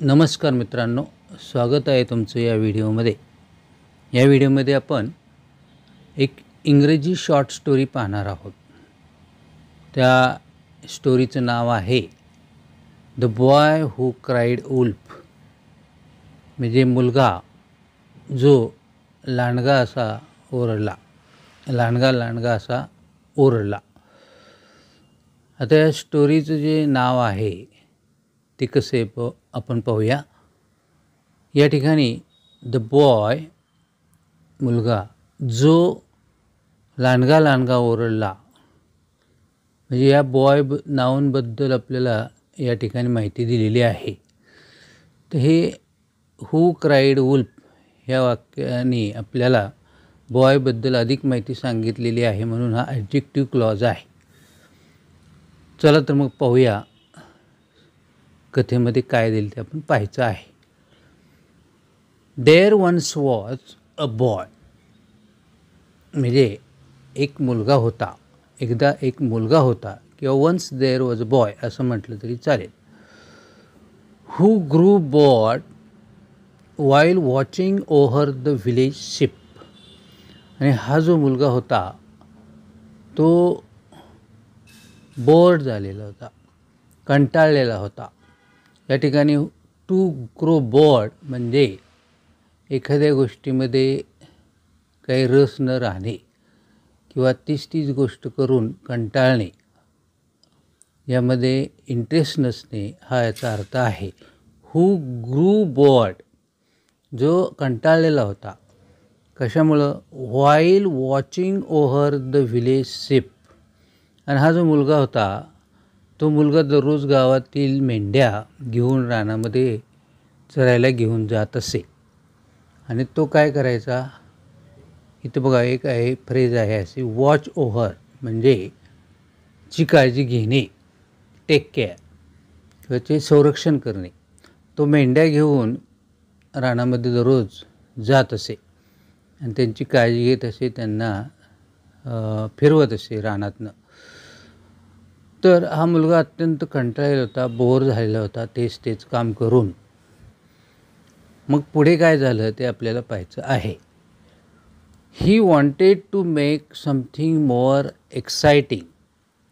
नमस्कार मित्रांनो, स्वागत आहे तुमचं या व्हिडिओमध्ये. या व्हिडिओमध्ये आपण एक इंग्रजी शॉर्ट स्टोरी पाहणार आहोत. त्या स्टोरीचं नाव आहे the boy who cried wolf, म्हणजे मुलगा जो लांडगा असा ओरडला, लांडगा असा ओरडला. आता या स्टोरीचं जे नाव आहे ते कसे आपण पाहूया. या ठिकाणी द बॉय, मुलगा जो लांडगा ओरडला, म्हणजे या बॉय नावांबद्दल आपल्याला या ठिकाणी माहिती दिलेली आहे. तर हे हू क्राईड वुल्फ ह्या वाक्याने आपल्याला बॉयबद्दल अधिक माहिती सांगितलेली आहे, म्हणून हा ॲडजेक्टिव्ह क्लॉज आहे. चला तर मग पाहूया कथेमध्ये काय दिलं ते आपण पाहायचं आहे. There once was a boy, म्हणजे एक मुलगा होता, एकदा एक मुलगा होता, किंवा once there was a boy असं म्हटलं तरी चालेल. Who grew bored while watching over the village sheep, आणि हा जो मुलगा होता तो बोर्ड झालेला होता, कंटाळलेला होता. या ठिकाणी टू ग्रो बोर्ड म्हणजे एखाद्या गोष्टीमध्ये काही रस न राहणे किंवा तीच गोष्ट करून कंटाळणे, यामध्ये इंटरेस्ट नसणे हा याचा अर्थ आहे. हू ग्रू बोर्ड, जो कंटाळलेला होता. कशामुळं? While watching over the village sheep, आणि हा जो मुलगा होता तो मुलगा दररोज गावातील मेंढ्या घेऊन रानामध्ये चरायला घेऊन जात असे. आणि तो काय करायचा, इथं बघा एक आहे फ्रेज आहे अशी, वॉच ओव्हर म्हणजे ची काळजी घेणे, टेक केअर, त्याचे संरक्षण करणे. तो मेंढ्या घेऊन रानामध्ये दररोज जात असे आणि त्यांची काळजी घेत असे, त्यांना फिरवत असे रानातनं. तर हा मुलगा अत्यंत कंटाळलेला होता, बोर झालेला होता तेच काम करून. मग पुढे काय झालं ते आपल्याला पाहायचं आहे. He wanted to make something more exciting,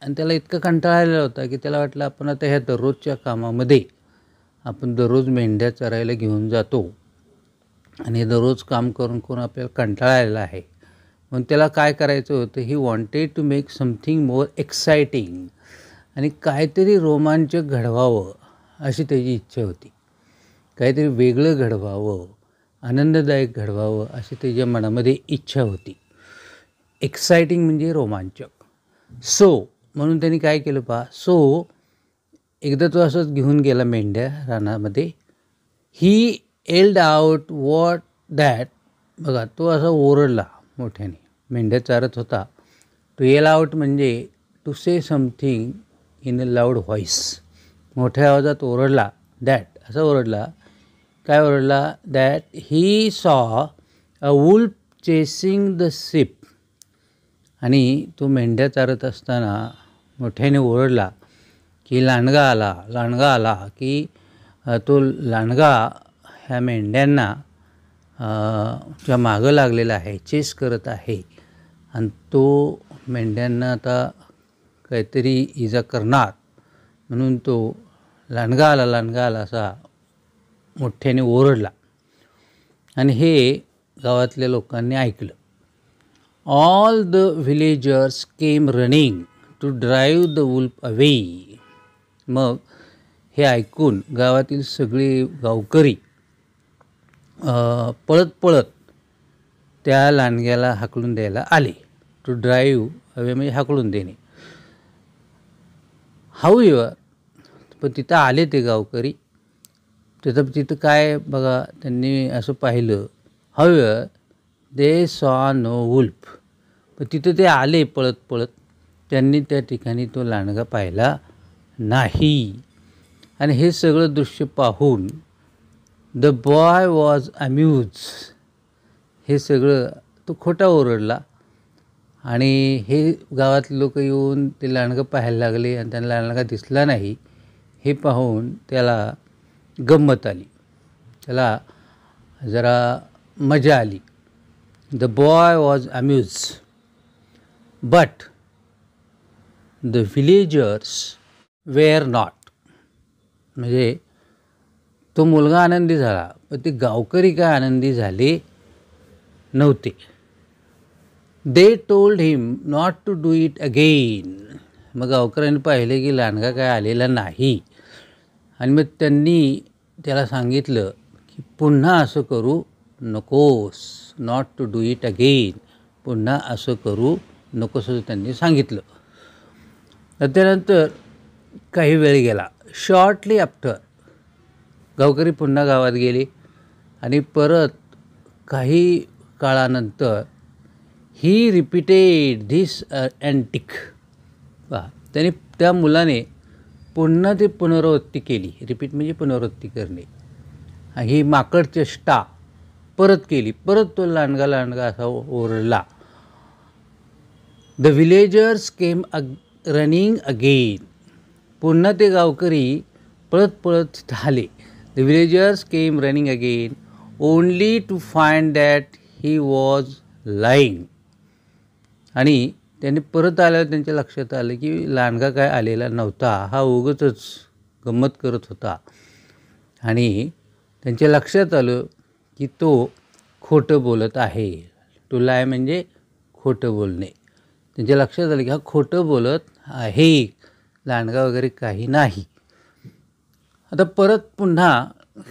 आणि त्याला इतका कंटाळा आलेला होता की त्याला वाटलं आपण आता ह्या दररोजच्या कामामध्ये, आपण दररोज मेंढ्या चरायला घेऊन जातो आणि दररोज काम करून आपल्याला कंटाळा आलेला आहे, म्हणून त्याला काय करायचं होतं. He wanted to make something more exciting, आणि काहीतरी रोमांचक घडवावं अशी त्याची इच्छा होती. काहीतरी वेगळं घडवावं, आनंददायक घडवावं अशी त्याच्या मनामध्ये इच्छा होती. एक्साइटिंग म्हणजे रोमांचक. सो म्हणून त्यांनी काय केलं पहा. सो एकदा तो असंच घेऊन गेला मेंढ्या रानामध्ये. He yelled out what that, बघा तो असा ओरडला मोठ्याने, मेंढ्या चारत होता. तो एल आउट म्हणजे to say something in a loud voice, मोठ्या आवाजात ओरडला. दॅट असा ओरडला, काय ओरडला, that he saw a wolf chasing the sheep, आणि तो मेंढ्या चारत असताना मोठ्याने ओरडला की लांडगा आला, की तो लांडगा ह्या मेंढ्यांना च्या मागं लागलेला आहे, चेस करत आहे, आणि तो मेंढ्यांना आता काहीतरी इजा करणार, म्हणून तो लांडगा आला असा मोठ्याने ओरडला. आणि हे गावातल्या लोकांनी ऐकलं. All the villagers came running to drive the wolf away. मग हे ऐकून गावातील सगळे गावकरी पळत त्या लांडग्याला हाकलून द्यायला आले. टू ड्राईव्ह अवे म्हणजे हाकलून देणे. हाऊएव्हर, पण तिथं आले ते गावकरी. तिथं काय बघा, त्यांनी असं पाहिलं. हाऊएव्हर दे सॉ नो वुल्फ, पण तिथं ते आले पळत, त्यांनी त्या ठिकाणी तो लांडगा पाहिला नाही. आणि हे सगळं दृश्य पाहून द बॉय वॉज अम्यूज, हे सगळं तो खोटा ओरडला. आणि हे गावातले लोक येऊन ते लांडगं पाहायला लागले, आणि त्यांना लांडगा दिसला नाही. हे पाहून त्याला गंमत आली, त्याला जरा मजा आली. The boy was amuse but the villagers were not. म्हणजे तो मुलगा आनंदी झाला, पण ते गावकरी काय आनंदी झाले नव्हते. They told him not to do it again. मग गावकऱ्यांनी पाहिले की लांडगा काय आलेला नाही, आणि मग त्यांनी त्याला सांगितलं की पुन्हा असं करू नकोस, not to do it again, पुन्हा असं करू नकोस असं त्यांनी सांगितलं. त्यानंतर काही वेळ गेला. शॉर्टली आफ्टर गावकरी पुन्हा गावात गेले, आणि परत काही काळानंतर ही रिपीटेड धिस अँटिक. त्याने त्या मुलाने पुन्हा ती पुनरावृत्ती केली. रिपीट म्हणजे पुनरावृत्ती करणे. ही माकड चेष्टा परत केली. परत तो लांडगा असा ओरडला. The villagers came running again. पुन्हा ते गावकरी पळत आले. The villagers came running again only to find that he was lying. आणि त्यांनी परत आल्यावर त्यांच्या लक्षात आलं की लांडगा काय आलेला नव्हता, हा उगाचच गंमत करत होता. आणि त्यांच्या लक्षात आलं की तो खोटं बोलत आहे. टू लाय म्हणजे खोटं बोलणे. त्यांच्या लक्षात आलं की हा खोटं बोलत आहे, लांडगा वगैरे काही नाही. आता परत पुन्हा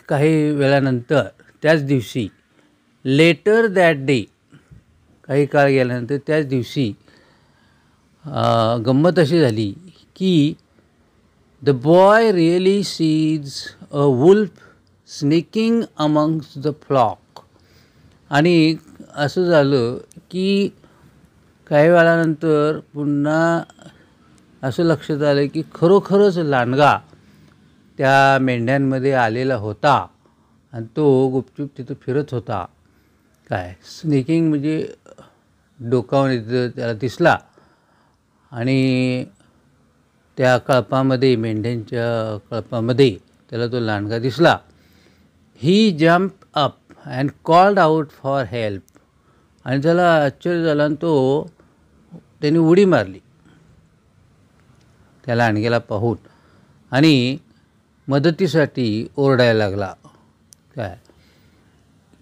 काही वेळानंतर त्याच दिवशी, लेटर दॅट डे, काही काळ गेल्यानंतर त्याच दिवशी गंमत अशी झाली की the boy really sees a wolf sneaking amongst the flock. आणि असं झालं की काही वेळानंतर पुन्हा असं लक्षात आलं की खरोखरच लांडगा त्या मेंढ्यांमध्ये आलेला होता, आणि तो गुपचूप तिथं फिरत होता. काय स्नेकिंग म्हणजे डोकावून तिथं त्याला दिसला, आणि त्या कळपामध्ये, मेंढ्यांच्या कळपामध्ये त्याला तो लांडगा दिसला. He jump up and called out for help. आणि त्याला आश्चर्य झालं, आणि त्याने उडी मारली त्या लांडग्याला पाहून, आणि मदतीसाठी ओरडायला लागला. काय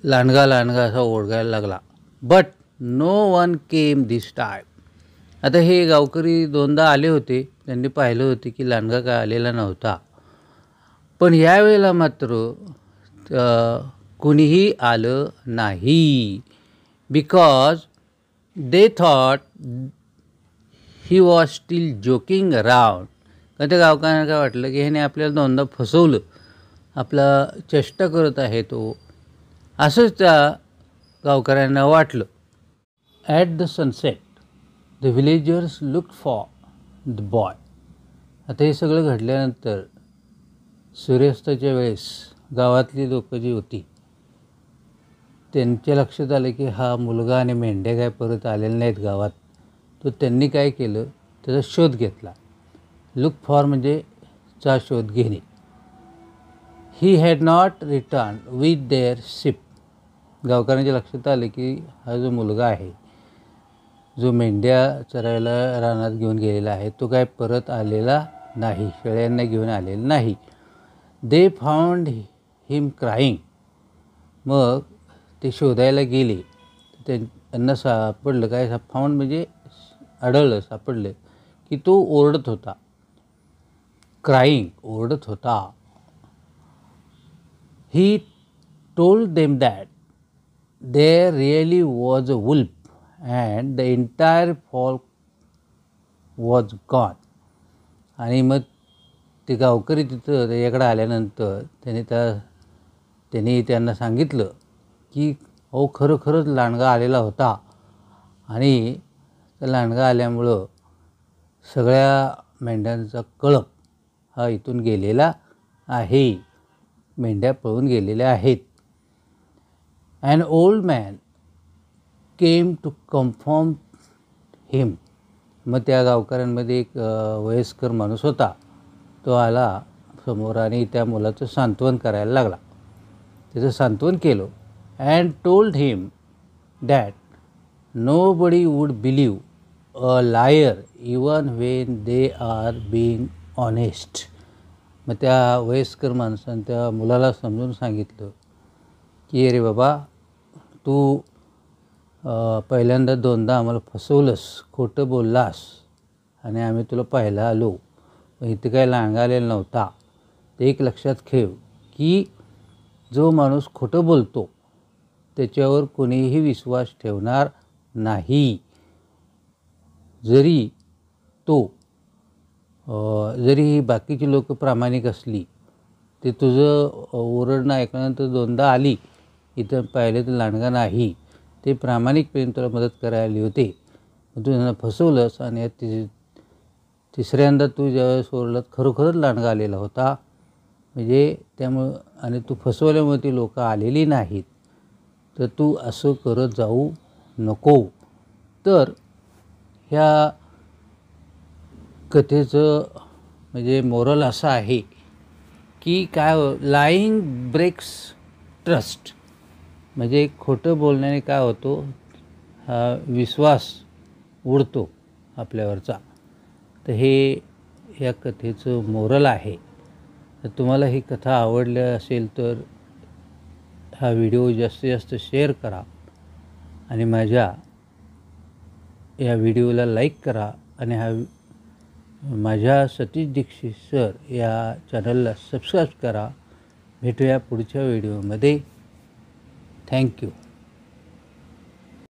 लांडगा असा ओरडायला लागला. But no one came this time. आता हे गावकरी दोनदा आले होते, त्यांनी पाहिलं होते की लांडगा काय आलेला नव्हता, पण यावेळेला मात्र कुणीही आलं नाही. Because they thought he was steel joking around. कारण त्या गावकऱ्यांना काय वाटलं की ह्याने आपल्याला दोनदा फसवलं, आपला चेष्टा करत आहे तो, असंच त्या गावकऱ्यांना वाटलं. At the sunset the villagers looked for the boy. आता हे सगळं घडल्यानंतर सूर्यास्ताच्या वेळेस गावातली लोकं जी होती त्यांच्या लक्षात आलं की हा मुलगा आणि मेंढ्या काय परत आलेले नाहीत गावात. तर त्यांनी काय केलं, त्याचा शोध घेतला. लुक फॉर म्हणजे चा शोध घेणे. He had not return with their ship. गावकऱ्यांच्या लक्षात आलं की हा जो मुलगा आहे, जो मेंढ्या चरायला रानात घेऊन गेलेला आहे, तो काय परत आलेला नाही, शेळ्यांना घेऊन आलेला नाही. They found him crying. मग ते शोधायला गेले, त्यांना सापडलं काय, फाउंड म्हणजे आढळलं, सापडलं की तो ओरडत होता. क्राईंग ओरडत होता. He told them that there really was a wolf and the entire flock was gone. आणि मग ते गावकरी तिथं त्याच्याकडे आल्यानंतर त्यांनी त्यांना सांगितलं की अहो खरंच लांडगा आलेला होता, आणि त्या लांडगा आल्यामुळं सगळ्या मेंढ्यांचा कळप हा इथून गेलेला आहे, मेंढ्या पळून गेलेल्या आहेत. An old man came to confirm him. मग त्या गावकऱ्यांमध्ये एक वयस्कर माणूस होता, तो आला समोर आणि त्या मुलाचं सांत्वन करायला लागला. त्याचं सांत्वन केलं and told him that nobody would believe a liar even when they are being honest. मग त्या वयस्कर माणसानं त्या मुलाला समजून सांगितलं की अरे बाबा, तू पहिल्यांदा दोनदा आम्हाला फसवलंस, खोटं बोललास आणि आम्ही तुला पाहायला आलो, पण इथे काही लांडगा आलेला नव्हता. ते एक लक्षात ठेव की जो माणूस खोटं बोलतो त्याच्यावर कोणीही विश्वास ठेवणार नाही. जरी ही बाकीची लोक प्रामाणिक असली, ते तुझं ओरडणं ऐकल्यानंतर दोनदा आली, इथं पाहिलं तर लांडगा नाही, ते प्रामाणिकपणे तुला मदत करायला आली होते, तू त्यांना फसवलंस आणि तिसऱ्यांदा तू ज्यावेळेस ओरडलात खरोखरच लांडगा आलेला होता. म्हणजे त्यामुळं आणि तू फसवल्यामुळे ती लोकं आलेली नाहीत. तर तू असं करत जाऊ नको. तर ह्या कथेचं म्हणजे मोरल असं आहे की काय लाईंग ब्रेक्स ट्रस्ट. म्हणजे खोटं बोलण्याने काय होतो, हा विश्वास उडतो आपल्यावरचा. तर हे या कथेचं मोरल आहे. तर तुम्हाला ही कथा आवडली असेल तर हा व्हिडिओ जास्तीत जास्त शेअर करा आणि माझ्या या व्हिडिओला लाईक करा आणि माझ्या सतीश दीक्षित सर या चॅनलला सबस्क्राईब करा. भेटूया पुढच्या व्हिडिओमध्ये. थँक्यू.